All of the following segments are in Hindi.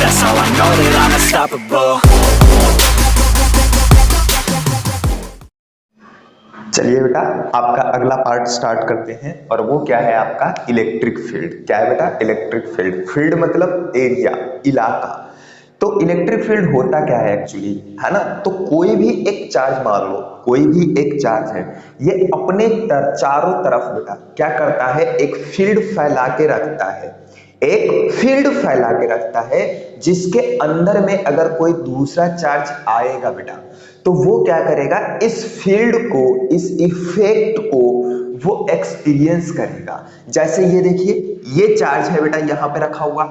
That's how I know that I'm unstoppable. चलिए बेटा, आपका अगला पार्ट स्टार्ट करते हैं और वो क्या है आपका इलेक्ट्रिक फील्ड। क्या है बेटा? Electric field. फील्ड मतलब एरिया, इलाका। तो इलेक्ट्रिक फील्ड होता क्या है एक्चुअली, है ना? तो कोई भी एक चार्ज मान लो, कोई भी एक चार्ज है, ये अपने चारों तरफ बेटा क्या करता है, एक फील्ड फैला के रखता है। एक फील्ड फैला के रखता है जिसके अंदर में अगर कोई दूसरा चार्ज आएगा बेटा, तो वो क्या करेगा, इस फील्ड को, इस इफेक्ट को वो एक्सपीरियंस करेगा। जैसे ये देखिए, ये चार्ज है बेटा यहां पे रखा हुआ।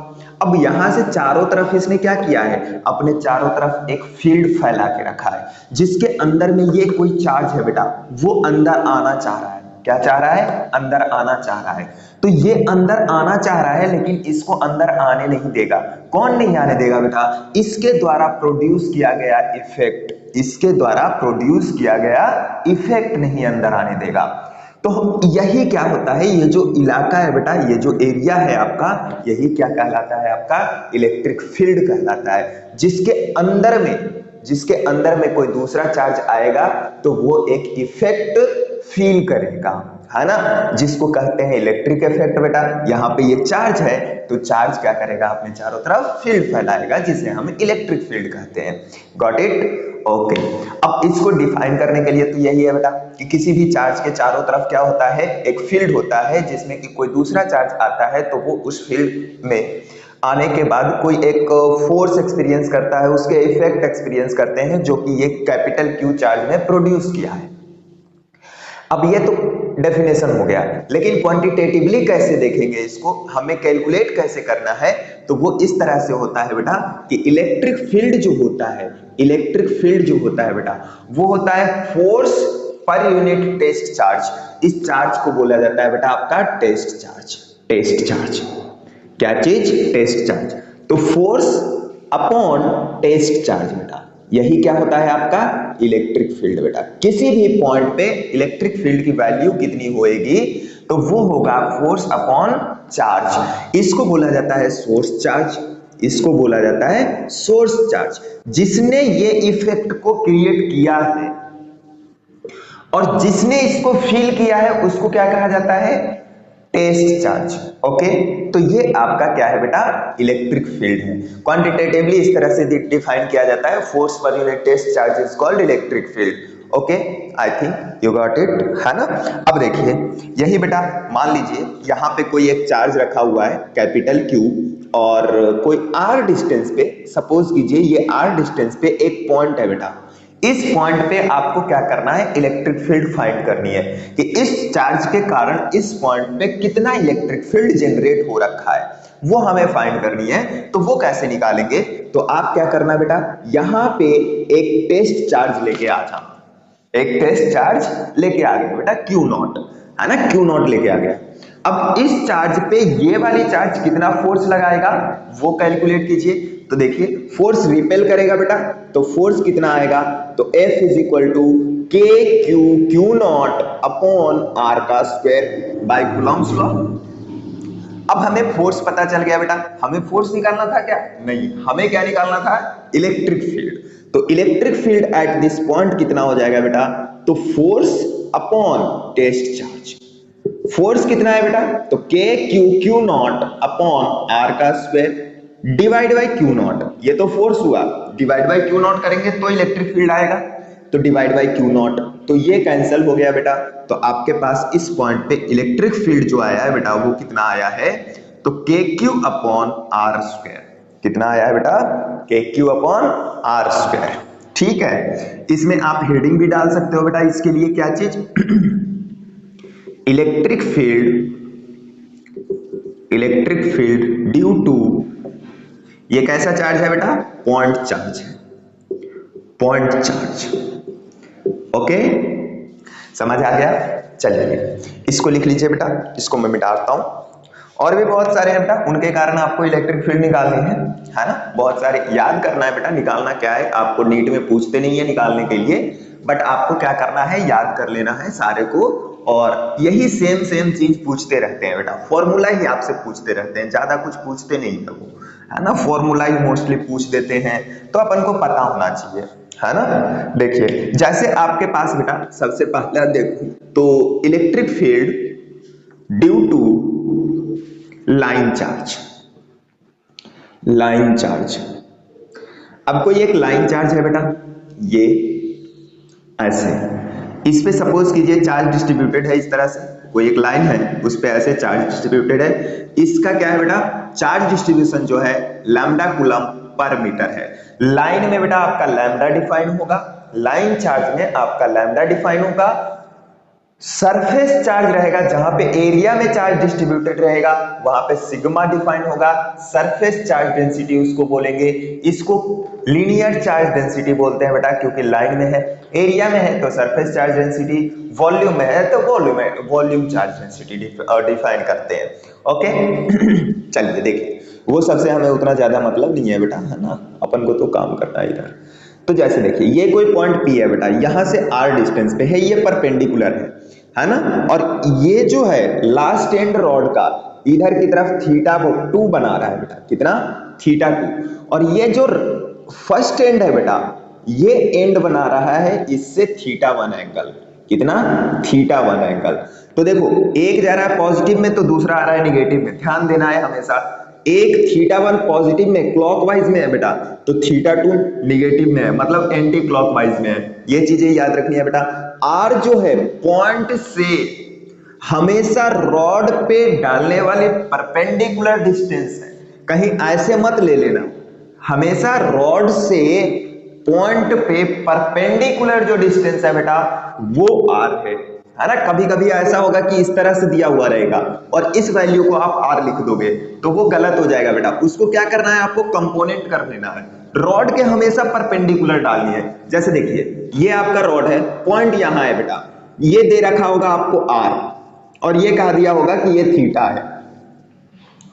अब यहां से चारों तरफ इसने क्या किया है, अपने चारों तरफ एक फील्ड फैला के रखा है, जिसके अंदर में ये कोई चार्ज है बेटा, वो अंदर आना चाह रहा है। क्या चाह रहा है? अंदर आना चाह रहा है। तो ये अंदर आना चाह रहा है, लेकिन इसको अंदर आने नहीं देगा। कौन नहीं आने देगा बेटा? इसके द्वारा प्रोड्यूस किया गया इफेक्ट, इसके द्वारा प्रोड्यूस किया गया इफेक्ट नहीं अंदर आने देगा। तो यही क्या होता है, ये जो इलाका है बेटा, ये जो एरिया है आपका, यही क्या कहलाता है आपका इलेक्ट्रिक फील्ड कहलाता है। जिसके अंदर में कोई दूसरा चार्ज आएगा तो वो एक इफेक्ट फील करेगा, है ना, जिसको कहते हैं इलेक्ट्रिक इफेक्ट बेटा। यहाँ पे ये चार्ज है तो चार्ज क्या करेगा, अपने चारों तरफ फील्ड फैलाएगा, जिसे हम इलेक्ट्रिक फील्ड कहते हैं। Got it? ओके। अब इसको डिफाइन करने के लिए तो यही है बेटा कि किसी भी चार्ज के चारों तरफ क्या होता है, एक फील्ड होता है, जिसमें कि कोई दूसरा चार्ज आता है तो वो उस फील्ड में आने के बाद कोई एक फोर्स एक्सपीरियंस करता है, उसके इफेक्ट एक्सपीरियंस करते हैं, जो कि ये कैपिटल क्यू चार्ज ने प्रोड्यूस किया है। अब ये तो डेफिनेशन हो गया, लेकिन क्वांटिटेटिवली कैसे देखेंगे इसको, हमें कैलकुलेट कैसे करना है, तो वो इस तरह से होता है बेटा कि इलेक्ट्रिक फील्ड जो होता है, इलेक्ट्रिक फील्ड जो होता है बेटा, वो होता है फोर्स पर यूनिट टेस्ट चार्ज। इस चार्ज को बोला जाता है बेटा आपका टेस्ट चार्ज। टेस्ट चार्ज क्या चीज? Test charge. तो फोर्स अपॉन टेस्ट चार्ज बेटा, यही क्या होता है आपका इलेक्ट्रिक फील्ड बेटा। किसी भी पॉइंट पे इलेक्ट्रिक फील्ड की वैल्यू कितनी होएगी, तो वो होगा फोर्स अपॉन चार्ज। इसको बोला जाता है सोर्स चार्ज, इसको बोला जाता है सोर्स चार्ज। जिसने ये इफेक्ट को क्रिएट किया है और जिसने इसको फील किया है, उसको क्या कहा जाता है? Test charge. ओके, तो ये आपका क्या है बेटा, इलेक्ट्रिक फील्ड है। क्वांटिटेटिवली इस तरह से डिफाइन किया जाता है, फोर्स पर unit test charge is called electric field. Okay, I think you got it, है ना? अब देखिए, यही बेटा मान लीजिए यहाँ पे कोई एक चार्ज रखा हुआ है कैपिटल क्यू, और कोई आर डिस्टेंस पे, सपोज कीजिए ये आर डिस्टेंस पे एक पॉइंट है बेटा। इस पॉइंट पे आपको क्या करना है, इलेक्ट्रिक फील्ड फाइंड करनी है कि इस चार्ज के कारण इस पॉइंट पे कितना इलेक्ट्रिक फील्ड जनरेट हो रखा है, वो हमें फाइंड करनी है। तो वो कैसे निकालेंगे, तो आप क्या करना बेटा, यहां पे एक टेस्ट चार्ज लेके आ जाना। एक टेस्ट चार्ज लेके आ गया बेटा, क्यू नॉट, है ना, क्यू नॉट लेके आ गया। अब इस चार्ज पे ये वाली चार्ज कितना फोर्स लगाएगा, वो कैलकुलेट कीजिए। तो देखिए, फोर्स रिपेल करेगा बेटा, तो फोर्स कितना आएगा, तो F is equal to k q q naught upon r का स्क्वायर बाय कूलम्ब्स लॉ। अब हमें फोर्स पता चल गया बेटा, हमें फोर्स निकालना था क्या? नहीं, हमें क्या निकालना था, इलेक्ट्रिक फील्ड। तो electric field at this point कितना हो जाएगा बेटा, तो force upon test charge. Force कितना है बेटा, तो k q q naught upon r का square divide by q naught. ये तो फोर्स हुआ, डिवाइड बाय क्यू नॉट करेंगे तो इलेक्ट्रिक फील्ड आएगा, तो डिवाइड बाय क्यू नॉट, तो ये कैंसिल हो गया बेटा। तो आपके पास इस पॉइंट पे इलेक्ट्रिक फील्ड जो आया है बेटा, वो कितना आया है, तो k Q upon are square. कितना आया है बेटा, के क्यू अपॉन आर स्क्वायर। ठीक है, इसमें आप हेडिंग भी डाल सकते हो बेटा इसके लिए, क्या चीज, इलेक्ट्रिक फील्ड ड्यू टू, ये कैसा चार्ज है बेटा, पॉइंट चार्ज है, पॉइंट चार्ज। ओके, समझ आ गया? चलिए इसको लिख लीजिए बेटा, इसको मैं मिटाता हूं। और भी बहुत सारे हैं बेटा, उनके कारण आपको इलेक्ट्रिक फील्ड निकालनी है ना, बहुत सारे याद करना है बेटा। निकालना क्या है, आपको नीट में पूछते नहीं है निकालने के लिए, बट आपको क्या करना है, याद कर लेना है सारे को, और यही सेम सेम चीज पूछते रहते हैं बेटा, फॉर्मूला ही आपसे पूछते रहते हैं, ज्यादा कुछ पूछते नहीं है वो, है ना, फॉर्मूला ही मोस्टली पूछ देते हैं, तो अपन को पता होना चाहिए, है ना। देखिए जैसे आपके पास बेटा सबसे पहला देखो तो electric field due to line charge, line charge, अब कोई एक लाइन चार्ज है बेटा, ये ऐसे, इस पे सपोज कीजिए चार्ज डिस्ट्रीब्यूटेड है, इस तरह से कोई एक लाइन है उस पे ऐसे चार्ज डिस्ट्रीब्यूटेड है, इसका क्या है बेटा, चार्ज डिस्ट्रीब्यूशन जो है लैम्डा कूलम पर मीटर है। लाइन में बेटा आपका लैम्डा डिफाइन होगा, लाइन चार्ज में आपका लैम्डा डिफाइन होगा, सरफेस चार्ज रहेगा जहां पे एरिया में चार्ज डिस्ट्रीब्यूटेड रहेगा वहां पे सिग्मा डिफाइन होगा, सरफेस चार्ज डेंसिटी उसको बोलेंगे, इसको लीनियर चार्ज डेंसिटी बोलते हैं बेटा, क्योंकि लाइन में है, एरिया में है तो सरफेस चार्ज डेंसिटी, वॉल्यूम में है तो वॉल्यूम चार्ज डेंसिटी डिफाइन करते हैं। ओके चलिए देखिए, वो सबसे हमें उतना ज्यादा मतलब नहीं है बेटा, है ना, अपन को तो काम करना है इधर। तो जैसे देखिए ये कोई पॉइंट P है बेटा, यहां से R डिस्टेंस पे है, ये परपेंडिकुलर है ना, और ये जो है लास्ट एंड रॉड का इधर की तरफ θ2 बना रहा है बेटा, कितना, θ2, और ये जो फर्स्ट एंड है बेटा ये एंड बना रहा है इससे θ1 एंगल, कितना, θ1 एंगल। तो देखो एक जा रहा है पॉजिटिव में तो दूसरा आ रहा है निगेटिव में, ध्यान देना है हमेशा, एक θ1 पॉजिटिव में क्लॉकवाइज में है बेटा तो θ2 निगेटिव में है, मतलब एंटी क्लॉकवाइज में है, ये चीजें याद रखनी है बेटा। R जो है पॉइंट से हमेशा रॉड पे डालने वाले परपेंडिकुलर डिस्टेंस है, कहीं ऐसे मत ले लेना, हमेशा रॉड से पॉइंट पे परपेंडिकुलर जो डिस्टेंस है बेटा वो R है ना। कभी कभी ऐसा होगा कि इस तरह से दिया हुआ रहेगा और इस वैल्यू को आप R लिख दोगे तो वो गलत हो जाएगा बेटा, उसको क्या करना है आपको, कंपोनेंट कर लेना है, रॉड के हमेशा परपेंडिकुलर डालनी है। जैसे देखिए ये आपका रॉड है, पॉइंट यहां है बेटा, ये दे रखा होगा आपको R और ये कहा दिया होगा कि ये थीटा है,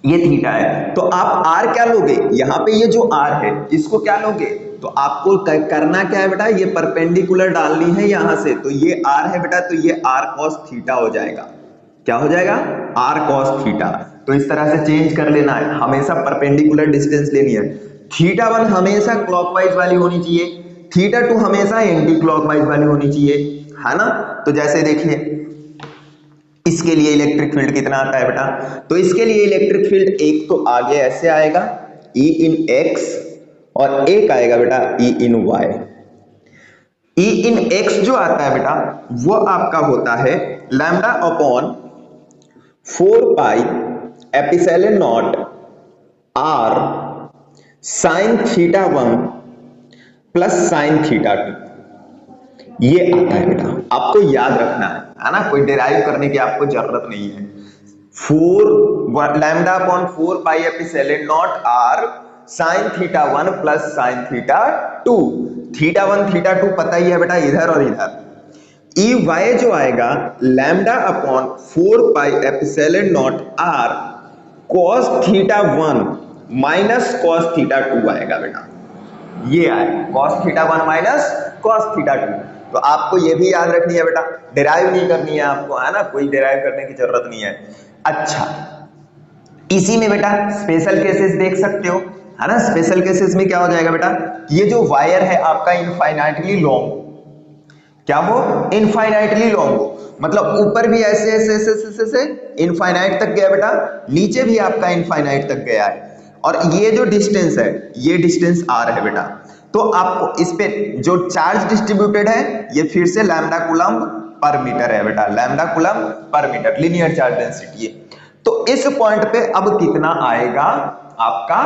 ये थीटा है, तो आप R क्या लोगे, यहाँ पे ये जो R है इसको क्या लोगे, तो आपको करना क्या है बेटा, ये परपेंडिकुलर डालनी है यहां से, तो ये R है बेटा तो ये R cos थीटा हो जाएगा, क्या हो जाएगा, R cos थीटा। तो इस तरह से चेंज कर लेना है, हमेशा परपेंडिकुलर डिस्टेंस लेनी है, θ1 हमेशा क्लॉकवाइज वाली होनी चाहिए, θ2 हमेशा एंटी क्लॉकवाइज वाली होनी चाहिए, है ना। तो जैसे देखिए इसके लिए इलेक्ट्रिक फील्ड कितना आता है बेटा, तो इसके लिए इलेक्ट्रिक फील्ड एक तो आगे ऐसे आएगा E in X और एक आएगा बेटा E in Y। E in X जो आता है बेटा वो आपका होता है lambda upon 4 pi epsilon naught R sine θ1 plus sine θ2, ये आता है बेटा, आपको याद रखना है ना, कोई डिराइव करने की आपको जरूरत नहीं है। 4 lambda upon 4 pi epsilon naught R sine θ1 plus sine θ2, θ1 θ2 पता ही है बेटा इधर और इधर। EY जो आएगा lambda upon 4 pi epsilon naught R cos θ1 minus cos θ2 आएगा बेटा, ये आएगा cos θ1 माइनस cos θ2। तो आपको ये भी याद रखनी है बेटा, डिराइव नहीं करनी है आपको, है ना, कोई डिराइव करने की जरूरत नहीं है। अच्छा इसी में बेटा स्पेशल केसेस देख सकते हो, है ना, स्पेशल केसेस में क्या हो जाएगा बेटा, ये जो वायर है आपका इनफाइनाइटली लॉन्ग, क्या वो इनफाइनाइटली लॉन्ग हो, मतलब ऊपर भी ऐसे ऐसे ऐसे ऐसे ऐसे इनफाइनाइट तक गया बेटा, नीचे भी आपका इनफाइनाइट तक गया है, और ये जो डिस्टेंस है ये डिस्टेंस R है बेटा। तो आपको इस पे जो चार्ज डिस्ट्रीब्यूटेड है ये फिर से लैम्डा कूलम पर मीटर है बेटा, लैम्डा कूलम पर मीटर, लीनियर चार्ज डेंसिटी है। तो इस पॉइंट पे अब कितना आएगा आपका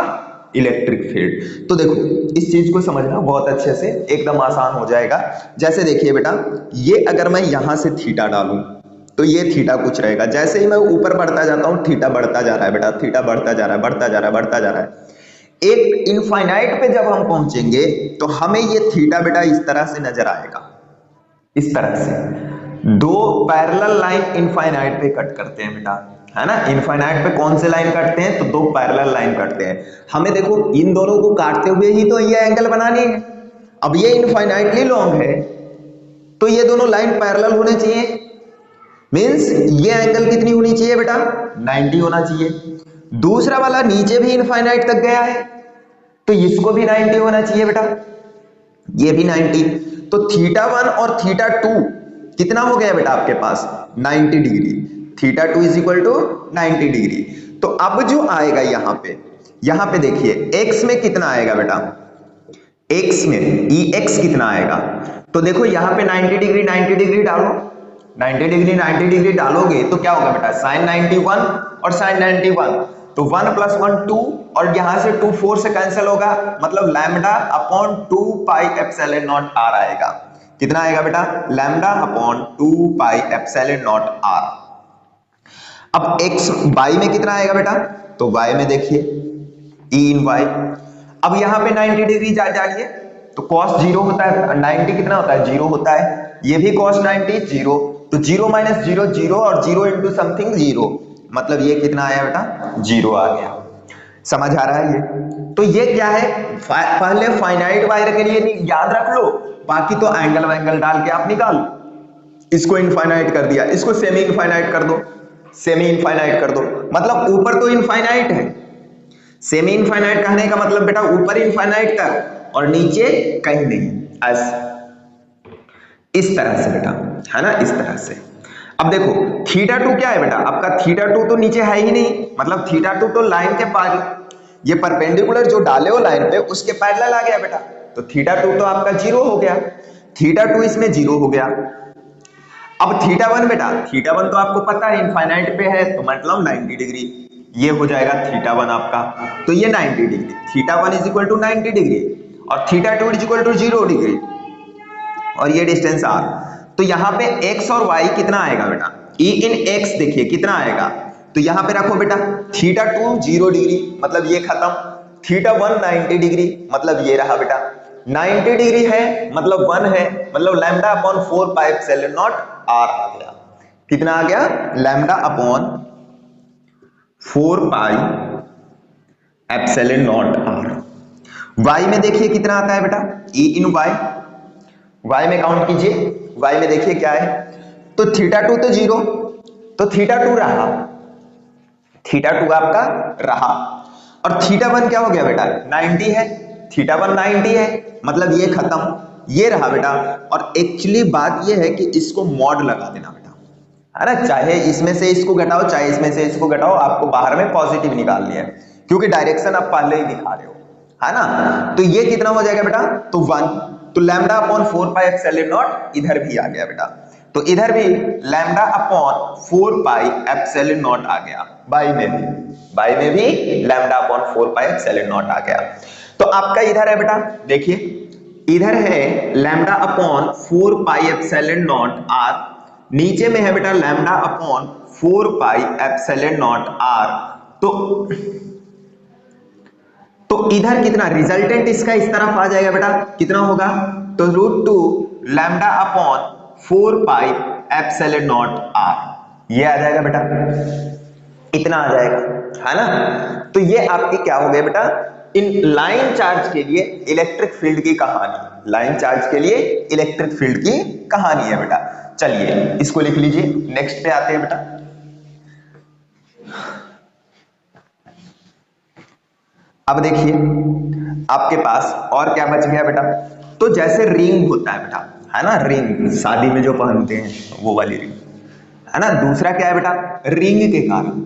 इलेक्ट्रिक फील्ड, तो देखो इस चीज को समझना बहुत अच्छे से, एकदम आसान हो जाएगा। जैसे देखिए बेटा ये अगर मैं यहां से थीटा डालूं तो ये थीटा कुछ रहेगा, जैसे ही मैं ऊपर बढ़ता जाता हूं थीटा बढ़ता जा रहा है बेटा, थीटा बढ़ता जा रहा है, बढ़ता जा रहा है, बढ़ता जा रहा है। एक इनफाइनाइट पे जब हम पहुंचेंगे तो हमें ये थीटा बेटा इस तरह से नजर आएगा, इस तरह से दो पैरेलल लाइन इनफाइनाइट पे कट करते हैं बेटा, है ना, इनफाइनाइट पे कौन से लाइन काटते हैं, तो दो पैरेलल लाइन काटते हैं। हमें देखो इन दोनों को काटते हुए ही तो ये एंगल बनानी है, अब ये इनफाइनाइटली लॉन्ग है तो ये दोनों लाइन पैरेलल होने चाहिए, मीन्स ये एंगल कितनी होनी चाहिए बेटा, 90 होना चाहिए। दूसरा वाला नीचे भी इनफाइनाइट तक गया है तो इसको भी 90 होना चाहिए बेटा, ये भी 90। तो θ1 और θ2 कितना हो गया बेटा आपके पास, 90 degree. θ2 is equal to 90 degree. तो अब जो आएगा यहां पे देखिए x में कितना आएगा बेटा, x में Ex कितना आएगा, तो देखो यहां पे 90 डिग्री डालो, 90 डिग्री डालोगे तो क्या होगा बेटा, sin 91 और sin 91, तो 1 + 1 2 और यहां से 2 4 से कैंसिल होगा, मतलब लैम्डा अपॉन 2 पाई एप्सिलॉन नॉट r आएगा। कितना आएगा बेटा, लैम्डा अपॉन 2 पाई एप्सिलॉन नॉट r। अब x y में कितना आएगा बेटा, तो y में देखिए e इन y। अब यहां पे 90 डिग्री डालिए तो cos 0 होता है, 90 कितना होता है, 0 होता है, ये भी cos 90 0, तो 0 - 0 0 और 0 इंटू समथिंग 0, मतलब ये कितना आया बेटा, 0 आ गया। समझ आ रहा है ये? तो ये क्या है, पहले फाइनाइट वायर के लिए याद रख लो, बाकी तो एंगल वैंगल डाल के आप निकाल। इसको इनफाइनाइट कर दिया, इसको सेमी इनफाइनाइट कर दो, सेमी इनफाइनाइट कर दो, मतलब ऊपर तो इनफाइनाइट है। सेमी इनफाइनाइट कहने का मतलब बेटा ऊपर इनफाइनाइट तक और नीचे कहीं नहीं, ऐसे इस तरह से बेटा, है ना, इस तरह से। अब देखो θ2 क्या है बेटा आपका, θ2 तो नीचे है ही नहीं, मतलब θ2 तो लाइन के पैरेलल, ये परपेंडिकुलर जो डाले हो लाइन पे उसके पैरेलल आ गया बेटा, तो θ2 तो आपका 0 हो गया, θ2 इसमें 0 हो गया। अब θ1 बेटा, θ1 तो आपको पता है इनफाइनाइट पे है, तो मतलब 90 डिग्री, ये हो जाएगा θ1 आपका, तो ये 90 degree, θ1 is equal to 90 degree और θ2 इज इक्वल टू 0 डिग्री और ये डिस्टेंस r। तो यहाँ पे x और y कितना आएगा बेटा, e इन x देखिए कितना आएगा, तो यहाँ पे रखो बेटा θ2 0 डिग्री, मतलब ये खत्म, θ1 90 डिग्री, मतलब ये रहा बेटा, 90 डिग्री है मतलब 1 है, मतलब lambda upon 4 pi epsilon naught r आ गया। कितना आ गया, lambda upon 4 pi epsilon naught r। y में देखिए कितना आता है बेटा, e इन y में काउंट कीजिए, y में देखिए क्या है, तो θ2 तो 0, तो θ2 रहा, θ2 आपका रहा, और θ1 क्या हो गया बेटा, 90 है, θ1 90 है, मतलब ये खत्म, ये रहा बेटा। और एक्चुअली बात ये है कि इसको मॉड लगा देना बेटा, है ना, चाहे इसमें से इसको घटाओ चाहे इसमें से इसको घटाओ, आपको बाहर में पॉजिटिव निकालनी है, क्योंकि डायरेक्शन आप पहले ही दिखा रहे हो, है ना। तो ये कितना हो जाएगा बेटा, तो 1, तो lambda upon 4 pi epsilon naught इधर भी आ गया बेटा, तो इधर भी lambda upon 4 pi epsilon naught आ गया, बाई में भी lambda upon 4 pi epsilon naught आ गया। तो आपका इधर है बेटा, देखिए इधर है lambda upon 4 pi epsilon naught r, नीचे में है बेटा lambda upon 4 pi epsilon naught r। तो इधर कितना रिजल्टेंट इसका इस तरफ आ जाएगा बेटा, कितना होगा, तो √2 lambda upon 4 pi epsilon naught r, ये आ जाएगा बेटा, इतना आ जाएगा, है ना। तो ये आपकी क्या हो गया बेटा, इन लाइन चार्ज के लिए इलेक्ट्रिक फील्ड की कहानी, लाइन चार्ज के लिए इलेक्ट्रिक फील्ड की कहानी है बेटा। चलिए इसको लिख लीजिए, नेक्स्ट पे आते हैं बेटा। अब देखिए आपके पास और क्या बच गया बेटा, तो जैसे रिंग होता है बेटा, है ना, रिंग शादी में जो पहनते हैं वो वाली रिंग, है ना। दूसरा क्या है बेटा, रिंग के कारण,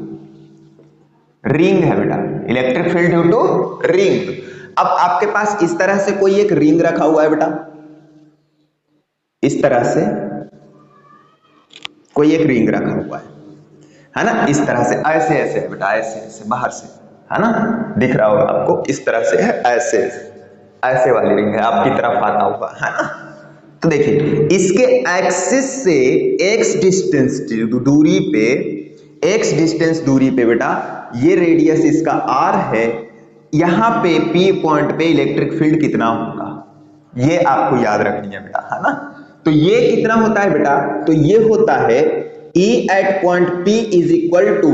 रिंग है बेटा, electric field due to ring. अब आपके पास इस तरह से कोई एक रिंग रखा हुआ है बेटा, इस तरह से कोई एक रिंग रखा हुआ है ना, इस तरह से, ऐसे ऐसे है बेटा, ऐसे ऐसे बाहर से, है ना, दिख रहा होगा आपको, इस तरह से है, ऐसे ऐसे वाली रिंग है, आपकी तरफ आता हुआ, है ना। तो देखिए इसके एक्सिस से x डिस्टेंस दूरी पे बेटा ये रेडियस इसका r है, यहां पे P पॉइंट पे इलेक्ट्रिक फील्ड कितना होगा ये आपको याद रखनी है बेटा, है ना। तो ये कितना होता है बेटा, तो ये होता है E at point P is equal to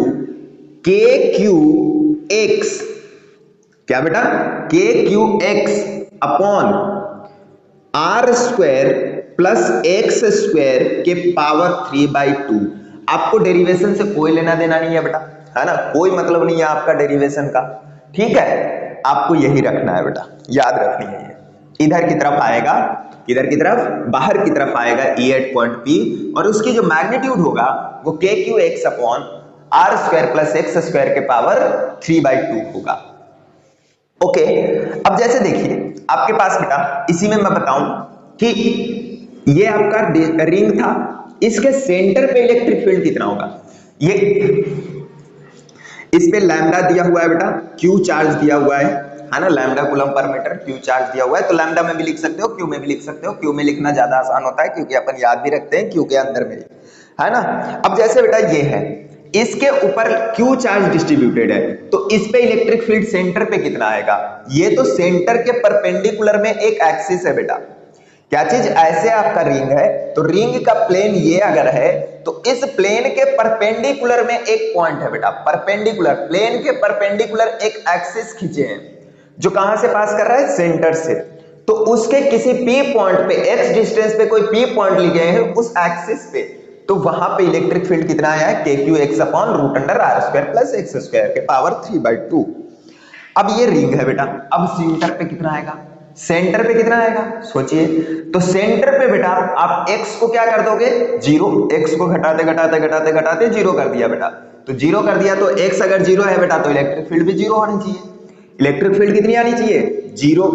KQX, क्या बेटा, KQX upon r² plus x² के पावर 3/2। आपको डेरिवेशन से कोई लेना देना नहीं है बेटा, है ना, कोई मतलब नहीं है आपका डेरिवेशन का, ठीक है। आपको यही रखना है बेटा, याद रखनी है ये। इधर की तरफ आएगा, इधर की तरफ बाहर की तरफ आएगा E एट पॉइंट P, और उसकी जो मैग्नीट्यूड होगा वो KQX upon R square plus X square के पावर 3/2 होगा। ओके, अब जैसे देखिए आपके पास बेटा, इसी में मैं बताऊं कि ये आपका रिंग था, इसके सेंटर पे इलेक्ट्रिक फील्ड कितना होगा। ये इस पे लैम्डा दिया हुआ है बेटा, Q चार्ज दिया हुआ है ना, लैम्डा कूलम पर मीटर Q चार्ज दिया हुआ है। तो लैम्डा में भी लिख सकते हो, Q में भी लिख सकते हो। Q में लिखना ज्यादा आसान होता है क्योंकि अपन याद भी रखते हैं Q के अंदर में, है ना। अब जैसे बेटा ये है, इसके ऊपर Q चार्ज डिस्ट्रीब्यूटेड है, तो इस पे इलेक्ट्रिक फील्ड सेंटर पे कितना आएगा। ये तो सेंटर के परपेंडिकुलर में एक एक्सिस है बेटा, क्या चीज, ऐसे आपका रिंग है, तो रिंग का प्लेन ये अगर है, तो इस प्लेन के परपेंडिकुलर में एक पॉइंट है बेटा, परपेंडिकुलर, प्लेन के परपेंडिकुलर एक एक्सिस खींचे हैं जो कहां से पास कर रहा है, सेंटर से। तो उसके किसी P पॉइंट पे, x डिस्टेंस पे कोई P पॉइंट लिए गए हैं उस एक्सिस पे, तो वहां पे इलेक्ट्रिक फील्ड कितना आया है, KQX upon root under R square plus X square के पावर 3/2। अब ये रिंग है बेटा, अब सेंटर पे कितना आएगा, सेंटर पे कितना आएगा सोचिए। तो सेंटर पे बेटा आप x को क्या कर दोगे, 0, x को घटाते घटाते घटाते घटाते 0 कर दिया बेटा, तो 0 कर दिया, तो x अगर 0 है बेटा तो इलेक्ट्रिक फील्ड भी 0 होनी चाहिए। इलेक्ट्रिक फील्ड कितनी आनी चाहिए, 0।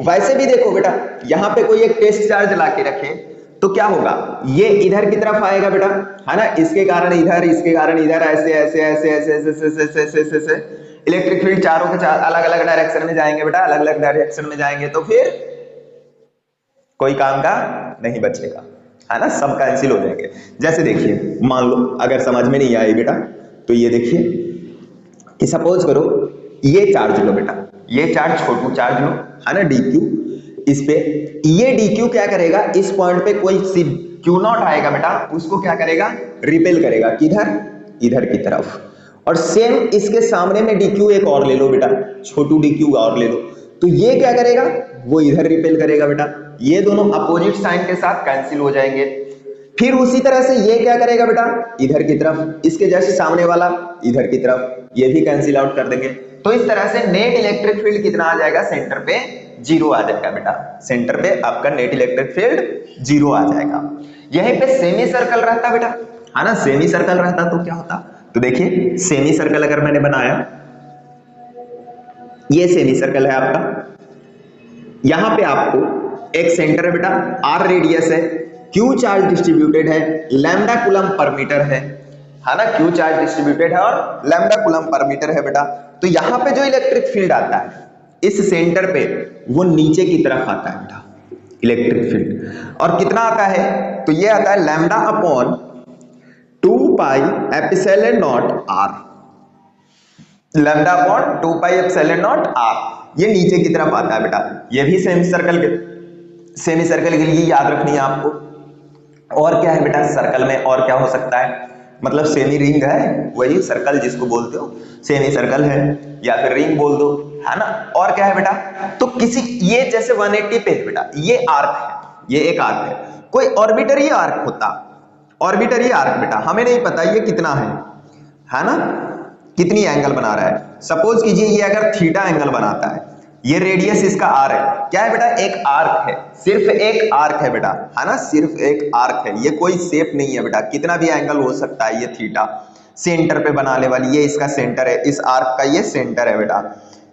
वैसे भी देखो बेटा, यहां पे कोई एक टेस्ट चार्ज लाके रखे तो क्या होगा, ये इधर की तरफ आएगा बेटा, है ना, इसके कारण इधर, इसके कारण इधर, ऐसे ऐसे ऐसे ऐसे ऐसे ऐसे ऐसे ऐसे ऐसे इलेक्ट्रिक फील्ड चारों के चार अलग अलग डायरेक्शन में जाएंगे बेटा, अलग अलग डायरेक्शन में जाएंगे, तो फिर कोई काम का नहीं बचेगा, है ना, सब कैंसिल हो जाएंगे। जैसे देखिए, मान लो अगर समझ में नहीं आई बेटा, तो ये देखिए, सपोज करो ये चार्ज लो बेटा, ये चार्ज छोटू चार्ज लो, है ना, DQ, इस पे ये DQ क्या करेगा, इस पॉइंट पे कोई Q0 आएगा बेटा, उसको क्या करेगा, रिपेल करेगा, किधर, इधर की तरफ। और सेम इसके सामने में DQ एक और ले लो बेटा, छोटू DQ और ले लो, तो ये क्या करेगा, वो इधर रिपेल करेगा बेटा, ये दोनों अपोजिट साइन के साथ कैंसिल हो जाएंगे। फिर उसी तरह से ये क्या करेगा बेटा, इधर की तरफ, इसके जैसे सामने वाला इधर की तरफ, ये भी कैंसिल आउट कर देंगे। तो इस तरह से नेट इलेक्ट्रिक फील्ड कितना आ जाएगा, सेंटर पे 0 आ जाएगा बेटा, सेंटर पे आपका नेट इलेक्ट्रिक फील्ड 0 आ जाएगा। यहीं पे सेमी सर्कल रहता बेटा, है ना, सेमी सर्कल रहता तो क्या होता, तो देखिए सेमी सर्कल अगर मैंने बनाया, ये सेमी सर्कल है आपका, यहां पे आपको एक सेंटर है बेटा, R रेडियस है, Q चार्ज डिस्ट्रीब्यूटेड है, लैम्डा कूलम पर मीटर है ना, Q चार्ज डिस्ट्रीब्यूटेड है और लैम्डा कूलम पर मीटर है बेटा। तो यहां पे जो इलेक्ट्रिक फील्ड आता है इस सेंटर पे, वो नीचे की तरफ आता है बेटा इलेक्ट्रिक फील्ड, और कितना आता है, तो ये आता है लैम्डा अपॉन 2 पाई epsilon naught R, lambda upon 2 पाई एप्सिलॉन नॉट R, ये नीचे की तरफ आता है बेटा। ये भी सेमी सर्कल के लिए याद रखनी है आपको। और क्या है बेटा सर्कल में, और क्या हो सकता है, मतलब सेमी रिंग है, वही सर्कल जिसको बोलते हो सेमी सर्कल है, या फिर रिंग बोल दो, है ना। और क्या है बेटा, तो किसी, ये जैसे 180 पे है बेटा, ये आर्क है, ये एक आर्क है, कोई ऑर्बिटरी आर्क होता, ऑर्बिटरी आर्क बेटा हमें नहीं पता ये कितना है ना, कितनी एंगल बना रहा है। सपोज कीजिए ये अगर थीटा एंगल बनाता है, ये रेडियस इसका R है, क्या है बेटा, एक आर्क है, सिर्फ एक आर्क है बेटा, है ना, सिर्फ एक आर्क है, ये कोई शेप नहीं है बेटा, कितना भी एंगल हो सकता है। ये थीटा सेंटर पे बनाने वाली, ये इसका सेंटर है, इस आर्क का ये सेंटर है बेटा,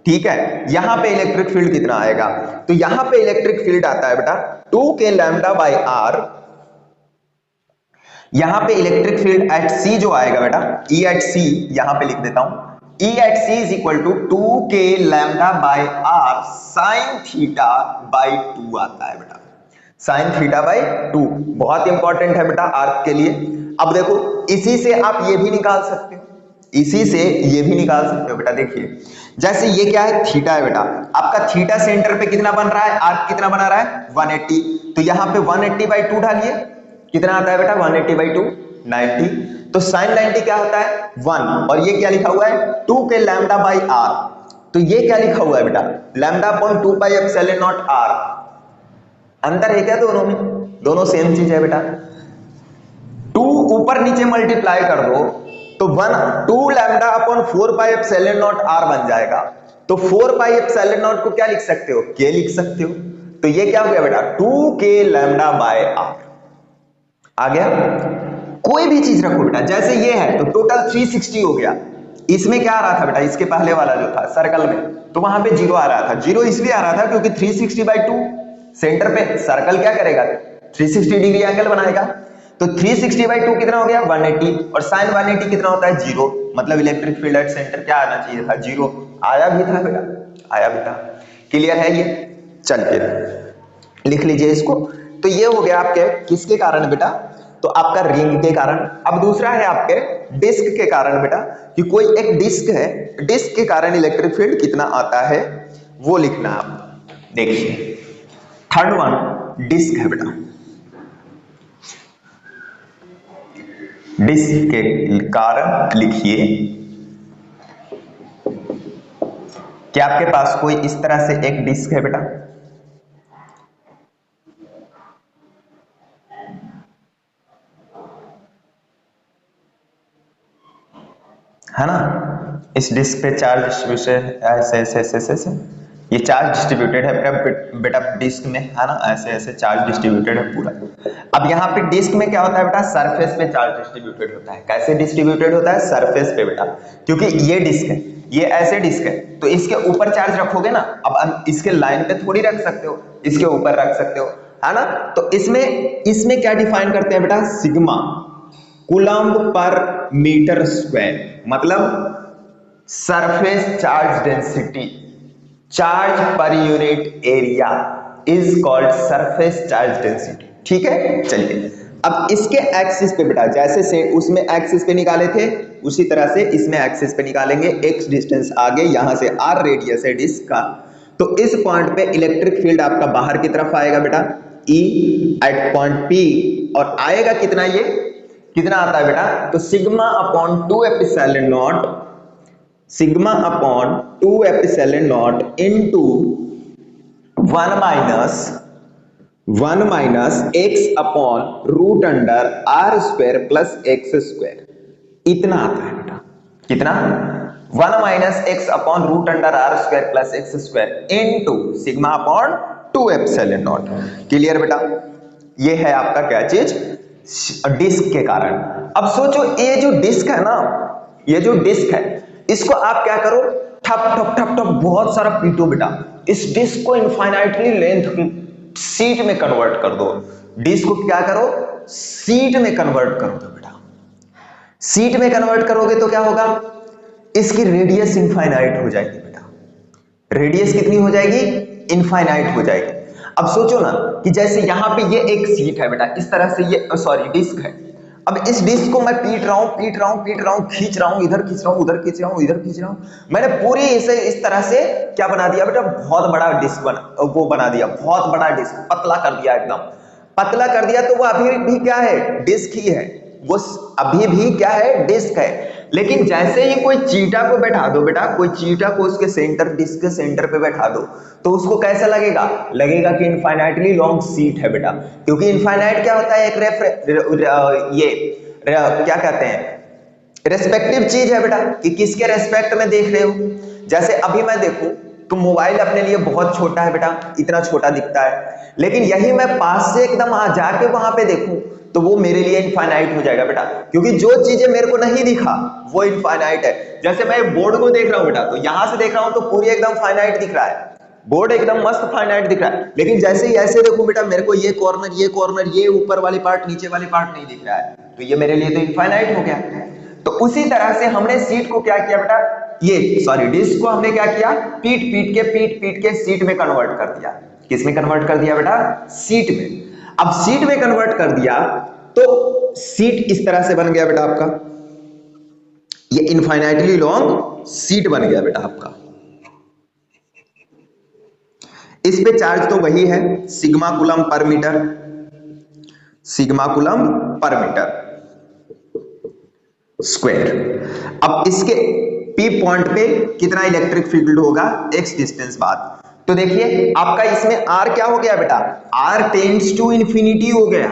ठीक है। यहां पे इलेक्ट्रिक फील्ड कितना आएगा, तो यहां पे इलेक्ट्रिक फील्ड आता है बेटा 2k लैम्डा बाई R। यहां पे इलेक्ट्रिक फील्ड एट C जो आएगा बेटा, E एट C, यहां पे लिख देता हूं, E at C is equal to 2k lambda by R sine theta by 2 आता है बेटा, साइन थीटा बाई 2, बहुत इंपॉर्टेंट है बेटा आर्क के लिए। अब देखो इसी से आप ये भी निकाल सकते हो, इसी से ये भी निकाल सकते हो बेटा। देखिए जैसे ये क्या है, थीटा है बेटा, आपका थीटा सेंटर पे कितना बन रहा है, आर्क कितना बना रहा है 180, तो यहां पे 180/2 डालिए, कितना आता है बेटा 180/2 90, तो साइन 90 क्या होता है 1, और ये क्या लिखा हुआ है 2k लैम्डा बाई R, तो ये क्या लिखा हुआ है बेटा लैम्डा अपॉन 2 पाई एप्सिलॉन नॉट R। अंतर है क्या दोनों में, दोनों सेम चीज है बेटा। 2 ऊपर नीचे मल्टीप्लाई कर दो तो 2 lambda upon 4 pi epsilon naught r बन जाएगा। तो 4 पाई एप्सिलॉन नॉट को क्या लिख सकते हो, के लिख सकते हो। तो ये क्या हो गया बेटा, 2k लैम्डा बाय आर आ गया। कोई भी चीज रखो बेटा, जैसे ये है तो टोटल 360 हो गया। इसमें क्या आ रहा था बेटा, इसके पहले वाला जो था सर्कल में, तो वहां पे 0 आ रहा था। 0 इसलिए आ रहा था क्योंकि 360/2 सेंटर पे सर्कल क्या करेगा, 360 डिग्री एंगल बनाएगा। तो 360/2 कितना हो गया, 180, और साइन 180 कितना होता है, 0। मतलब इलेक्ट्रिक फील्ड एट सेंटर क्या आना चाहिए था, 0। आया भी था बेटा, आया भी था। क्लियर है ये, चलिए लिख लीजिए इसको। तो ये हो गया आपके किसके कारण बेटा, तो आपका रिंग के कारण। अब दूसरा है आपके डिस्क के कारण बेटा, कि कोई एक डिस्क है, डिस्क के कारण इलेक्ट्रिक फील्ड कितना आता है वो लिखना आप। देखिए थर्ड वन डिस्क है बेटा, डिस्क के कारण लिखिए कि आपके पास कोई इस तरह से एक डिस्क है बेटा, है ना। इस डिस्क पे चार्ज डिस्ट्रीब्यूशन ऐसे ऐसे ऐसे ऐसे, ये चार्ज डिस्ट्रीब्यूटेड है बेटा डिस्क में, है ना, ऐसे ऐसे चार्ज डिस्ट्रीब्यूटेड है पूरा। अब यहाँ पे डिस्क में क्या होता है बेटा, सरफेस पे चार्ज डिस्ट्रीब्यूटेड होता है। कैसे डिस्ट्रीब्यूटेड होता है, सरफेस पे बेटा, क्योंकि ये डिस्क है, ये ऐसे डिस्क है, तो इसके ऊपर चार्ज रखोगे ना। अब इसके लाइन पे थोड़ी रख सकते हो, इसके ऊपर रख सकते हो, है ना। तो इसमें क्या डिफाइन करते हैं बेटा, सिग्मा कूलम्ब पर मीटर स्क्वायर, मतलब surface charge density, charge per unit area is called surface charge density. ठीक है, चलिए अब इसके एक्सिस पे बेटा, जैसे से उसमें एक्सिस पे निकाले थे उसी तरह से इसमें एक्सिस पे निकालेंगे। x डिस्टेंस आगे, यहां से r रेडियस है डिस्क का, तो इस पॉइंट पे इलेक्ट्रिक फील्ड आपका बाहर की तरफ आएगा बेटा, E एट पॉइंट P, और आएगा कितना, ये कितना आता है बेटा, तो sigma upon 2 epsilon naught, sigma upon 2 epsilon naught into 1 minus x upon root under r square plus x square, इतना आता है बेटा। कितना, 1 minus x upon root under r square plus x square into sigma upon 2 epsilon naught. Clear बेटा, ये है आपका क्या चीज, डिस्क के कारण। अब सोचो ये जो डिस्क है ना, ये जो डिस्क है, इसको आप क्या करो, ठप ठप ठप ठप बहुत सारा पीटो बेटा। इस डिस्क को इनफाइनाइटली लेंथ सीट में कन्वर्ट कर दो। डिस्क को क्या करो, सीट में कन्वर्ट कर दो बेटा। सीट में कन्वर्ट करोगे तो क्या होगा, इसकी रेडियस इनफाइनाइट हो जाएगी बेटा। रेडियस कितनी हो जाएगी, इनफाइनाइट हो जाएगी। अब सोचो ना कि जैसे यहां पे ये एक सीट है बेटा, इस तरह से ये सॉरी डिस्क है। अब इस डिस्क को मैं पीट रहा हूं, खींच रहा हूं, इधर खींच रहा हूं, उधर खींच रहा हूं, इधर खींच रहा हूं। मैंने पूरी इसे इस तरह से क्या बना दिया बेटा, बहुत बड़ा डिस्क बना दिया, बहुत बड़ा डिस्क, पतला कर दिया, एकदम पतला कर दिया। तो वो अभी भी क्या है, डिस्क ही है, वो अभी भी क्या है, डिस्क है। लेकिन जैसे ही कोई चीटा को बैठा दो बेटा, कोई चीटा को उसके सेंटर, डिस्क के सेंटर पे बैठा दो, तो उसको कैसा लगेगा, लगेगा कि इनफाइनाइटली लॉन्ग सीट है बेटा। क्योंकि इनफाइनाइट क्या होता है, एक क्या कहते हैं, रेस्पेक्टिव चीज है बेटा, कि किसके रेस्पेक्ट में देख रहे हो। जैसे अभी मैं देखूं तो मोबाइल अपने लिए बहुत छोटा है बेटा, इतना छोटा दिखता है, लेकिन यही मैं पास से एकदम जाके वहां पे देखूं तो वो मेरे लिए इनफाइनाइट हो जाएगा बेटा। क्योंकि जो चीजें मेरे को नहीं दिखा वो इनफाइनाइट है। जैसे मैं बोर्ड को देख रहा हूं बेटा, तो यहां से देख रहा हूं तो पूरी एकदम फाइनाइट दिख रहा है, बोर्ड एकदम मस्त फाइनाइट दिख रहा है। लेकिन जैसे ही ऐसे देखूं बेटा, मेरे को ये कॉर्नर, ये ऊपर वाली पार्ट, नीचे वाली पार्ट नहीं दिख रहा है, तो ये मेरे लिए तो इनफाइनाइट हो गया। तो उसी तरह से हमने सीट को क्या किया बेटा, ये सॉरी डिस्क को हमने क्या किया, पीट के सीट में कन्वर्ट कर दिया। किस में कन्वर्ट कर दिया बेटा, सीट में। अब सीट में कन्वर्ट कर दिया तो सीट इस तरह से बन गया बेटा आपका, ये इनफाइनाइटली लॉन्ग सीट बन गया बेटा आपका। इस पे चार्ज तो वही है, सिग्मा कूलम पर मीटर, सिग्मा कूलम पर मीटर स्क्वायर। अब इसके P पॉइंट पे कितना इलेक्ट्रिक फील्ड होगा, x डिस्टेंस बाद। तो देखिए आपका इसमें R क्या हो गया बेटा, R टेंड्स टू इंफिनिटी हो गया,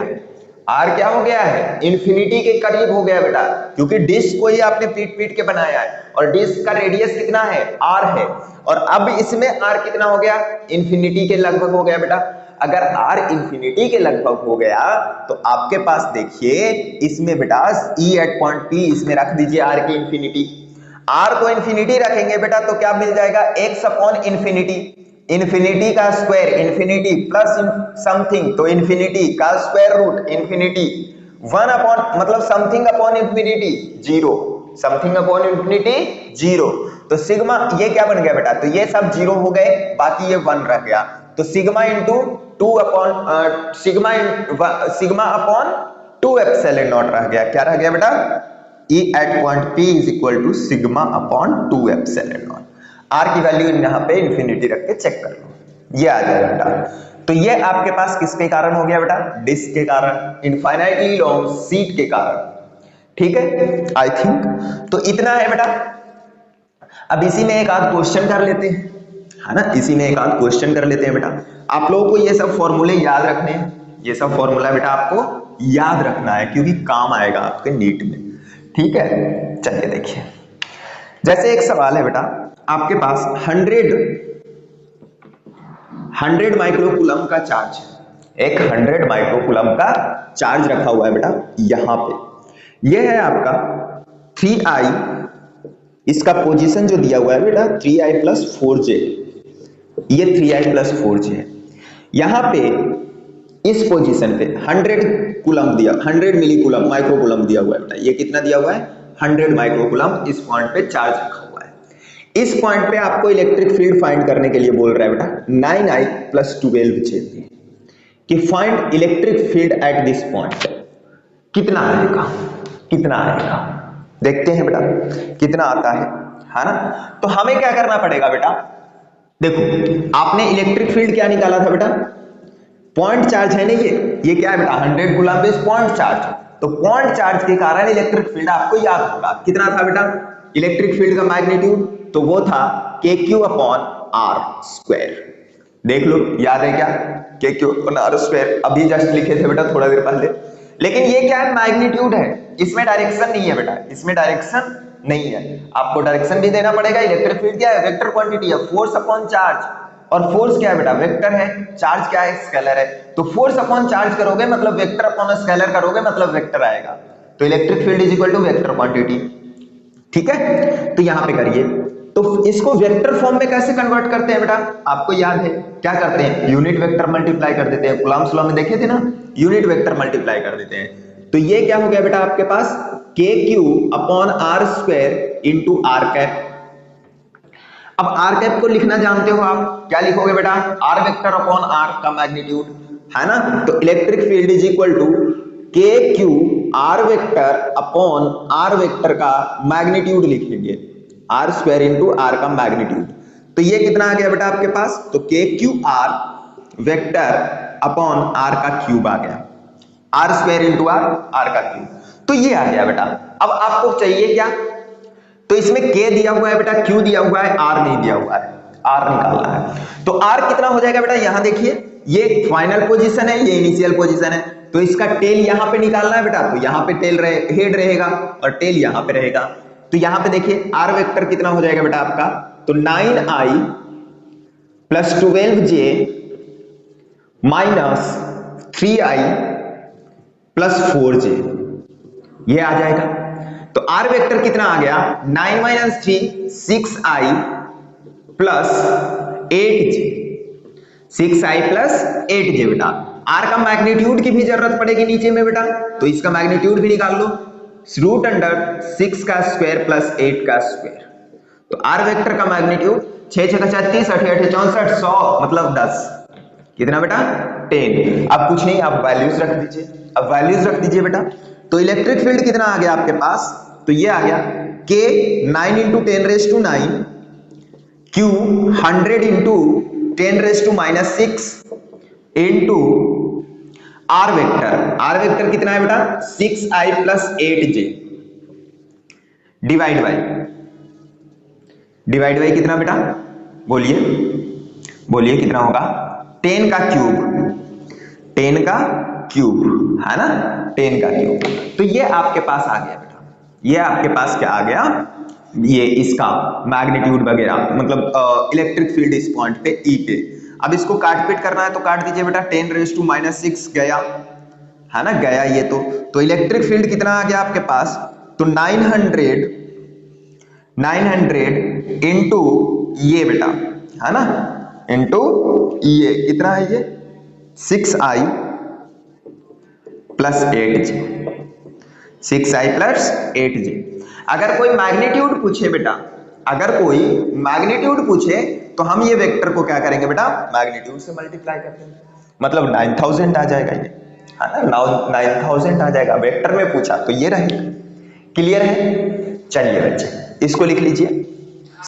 आर क्या हो गया है, इंफिनिटी के करीब हो गया बेटा, क्योंकि डिस्क को ही आपने पीट पीट के बनाया है और डिस्क का रेडियस कितना है, आर है, और अब इसमें आर कितना हो गया, इंफिनिटी के लगभग हो गया बेटा। अगर आर इंफिनिटी के लगभग हो गया तो आपके पास देखिए इसमें बेटा ई एट पॉइंट पी इसमें रख दीजिए आर की इंफिनिटी। आर को इंफिनिटी रखेंगे बेटा तो क्या मिल जाएगा, एक्स अपॉन इंफिनिटी, इंफिनिटी का स्क्वायर इंफिनिटी प्लस समथिंग तो इंफिनिटी का square root infinity, one upon मतलब something upon infinity zero, something upon infinity zero. तो सिग्मा ये क्या बन गया बेटा, तो ये सब जीरो हो गए, बाकी ये वन रह गया, तो sigma into two upon sigma upon 2 epsilon not रह गया। क्या रह गया बेटा, E at point P is equal to sigma upon 2 epsilon not. R की वैल्यू यहाँ पे इंफिनिटी रख के चेक कर लो, ये आ जाएगा बेटा। तो ये आपके पास किसके कारण हो गया बेटा, डिस्क के कारण, इनफाइनाइटली लॉन्ग शीट के कारण, ठीक है आई थिंक। तो इतना है बेटा। अब इसी में एक आध क्वेश्चन कर लेते हैं, है ना, इसी में एक आध क्वेश्चन कर लेते हैं बेटा। आप लोगों को ये सब फॉर्मूले याद रखने हैं, ये सब फॉर्मूला बेटा आपको याद रखना है क्योंकि काम आएगा आपके नीट में, ठीक है। चलिए देखिए, जैसे एक सवाल है बेटा, आपके पास 100 माइक्रोकूलम का चार्ज है, एक 100 माइक्रोकूलम का चार्ज रखा हुआ है बेटा यहां पे। यह है आपका 3i, इसका पोजीशन जो दिया हुआ है बेटा 3i प्लस 4j, ये 3i प्लस 4j है। यहां पे इस पोजीशन पे 100 कूलम दिया, 100 मिली कूलम माइक्रोकूलम दिया हुआ है बेटा, ये कितना दिया हुआ है 100 माइक्रोकूलम इस पॉइंट पे चार्ज रखा हुआ है। इस पॉइंट पे आपको इलेक्ट्रिक फील्ड फाइंड करने के लिए बोल रहा है बेटा 9i प्लस 12j कि find electric field at this point. कितना आएगा, कितना आएगा देखते हैं बेटा कितना आता है ना। तो हमें क्या करना पड़ेगा बेटा, देखो आपने इलेक्ट्रिक फील्ड क्या निकाला था बेटा, पॉइंट चार्ज है ना, ये क्या है बेटा 100 कूलम पे पॉइंट चार्ज, तो पॉइंट चार्ज के कारण इलेक्ट्रिक फील्ड आपको याद होगा कितना था बेटा, इलेक्ट्रिक फील्ड का मैग्नीट्यूड तो वो था kq अपॉन r स्क्वायर। देख लो याद है क्या, kq अपॉन r स्क्वायर, अभी जस्ट लिखे थे बेटा थोड़ा देर पहले। लेकिन ये क्या है, मैग्नीट्यूड है, इसमें डायरेक्शन नहीं है बेटा, इसमें डायरेक्शन नहीं है, आपको डायरेक्शन भी देना पड़ेगा। इलेक्ट्रिक फील्ड क्या है, वेक्टर क्वांटिटी है, फोर्स अपॉन चार्ज, और फोर्स क्या है बेटा वेक्टर है, चार्ज क्या है स्केलर है, तो फोर्स अपॉन चार्ज करोगे मतलब वेक्टर अपॉन स्केलर करोगे मतलब वेक्टर आएगा, तो electric field is equal to vector quantity, ठीक है। तो यहां पे करिए, तो इसको वेक्टर फॉर्म में कैसे कन्वर्ट करते हैं बेटा, आपको याद है क्या करते हैं, यूनिट वेक्टर मल्टीप्लाई कर देते हैं, कूलम्ब्स लॉ में देखे थे ना, यूनिट वेक्टर मल्टीप्लाई कर देते हैं। तो ये क्या हो गया बेटा आपके पास kq upon r square into r cap. अब r कैप को लिखना जानते हो आप, क्या लिखोगे बेटा, r वेक्टर अपॉन r का मैग्नीट्यूड, है ना। तो electric field is equal to kq r vector upon r vector का मैग्नीट्यूड लिखेंगे, r स्क्वायर इंटू r का मैग्नीट्यूड। तो ये कितना आ गया बेटा आपके पास, तो kq r vector upon r का क्यूब आ गया, r स्क्वायर इंटू r का क्यूब, तो ये आ गया बेटा। अब आपको चाहिए क्या, तो इसमें k दिया हुआ है बेटा, q दिया हुआ है, r नहीं दिया हुआ है, r निकालना है। तो r कितना हो जाएगा बेटा, यहां देखिए ये फाइनल पोजीशन है, ये इनिशियल पोजीशन है, तो इसका टेल यहां पे निकालना है बेटा, तो यहां पे टेल हेड रहेगा और टेल यहां पे रहेगा। तो यहां पे देखिए r वेक्टर कितना हो जाएगा बेटा आपका, तो 9i plus 12j minus 3i plus 4j, ये आ जाएगा। तो r वेक्टर कितना आ गया, 9 minus 3 6i plus 8j, 6i plus 8j बेटा। r का मैग्नीट्यूड की भी जरूरत पड़ेगी नीचे में बेटा, तो इसका मैग्नीट्यूड भी निकाल लो, रूट अंडर 6 का स्क्वायर प्लस 8 का स्क्वायर। तो r वेक्टर का मैग्नीट्यूड 6 6 36 8 8 64 100 मतलब 10, कितना बेटा 10। अब कुछ नहीं, आप वैल्यूज रख दीजिए, अब वैल्यूज रख दीजिए बेटा। तो इलेक्ट्रिक फील्ड कितना आ गया आपके पास, तो ये आ गया k 9 into 10 raise to 9, q 100 into 10 raise to minus 6 into r vector कितना है बेटा 6i plus 8j divide by कितना बेटा, बोलिए कितना होगा, 10 का क्यूब, है ना, 10 का क्यूब। तो ये आपके पास आ गया बेटा, ये आपके पास क्या आ गया, ये इसका मैग्नीट्यूड वगैरह, मतलब इलेक्ट्रिक फील्ड इस पॉइंट पे ई पे। अब इसको काट पीट करना है तो काट दीजिए बेटा, 10⁻⁻⁶ गया, है ना, गया ये। तो इलेक्ट्रिक फील्ड कितना आ गया आपके पास, तो 900 इंटू ये बेटा, है ना, इंटू ये कितना है, ये 6i plus 8j, 6i plus 8j। अगर कोई मैग्नीट्यूड पूछे बेटा, अगर कोई मैग्नीट्यूड पूछे तो हम ये वेक्टर को क्या करेंगे बेटा, मैग्नीट्यूड से मल्टीप्लाई कर देंगे, मतलब 9000 आ जाएगा ये, है ना, 9000 आ जाएगा। वेक्टर में पूछा तो ये रहेगा। क्लियर है? चलिए बच्चे इसको लिख लीजिए।